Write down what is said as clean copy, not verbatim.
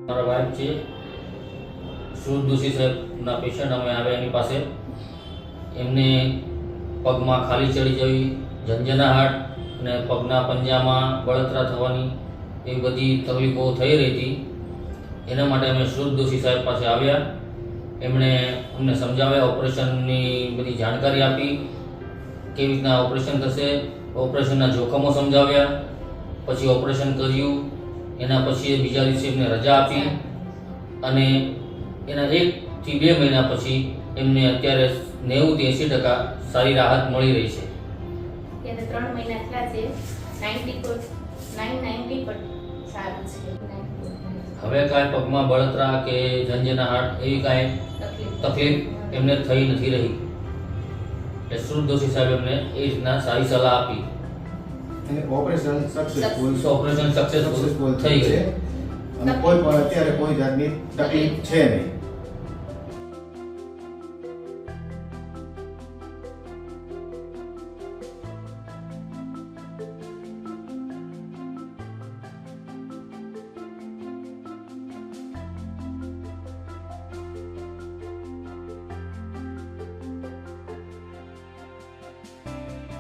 મારા વાઇફ છે સુરત દોશી સાહેબના પેશન્ટ અમે આવ્યા એની પાસે. એમને પગમાં ખાલી ચડી જવી, ઝંઝનાહટ અને પગના પંજામાં બળતરા થવાની એ બધી તકલીફો થઈ રહી હતી. એના માટે અમે સુરત દોશી સાહેબ પાસે આવ્યા. એમણે અમને સમજાવ્યા, ઓપરેશનની બધી જાણકારી આપી, કેવી રીતના ઓપરેશન થશે, ઓપરેશનના જોખમો સમજાવ્યા. પછી ઓપરેશન કર્યું. એના પછી બીજા દિવસે એમને રજા આપી અને એના 1 થી 2 મહિના પછી એમને અત્યારે 90-80% સારી રાહત મળી રહી છે. ત્યારે 3 મહિના થયા છે, 990 પર સારું છે. હવે કાંઈ પગમાં બળતરા કે ઝંઝનાહટ એવી કાંઈ તકલીફ એમને થઈ નથી રહી. એટલે સુરત દોશી સાહેબ એમને એ રીતના સારી સલાહ આપી. ઓપરેશન સક્સેસફુલ ઓપરેશન સક્સેસફુલ થઈ ગયું અને કોઈ પણ અત્યારે કોઈ જાતની તકલીફ છે નહીં.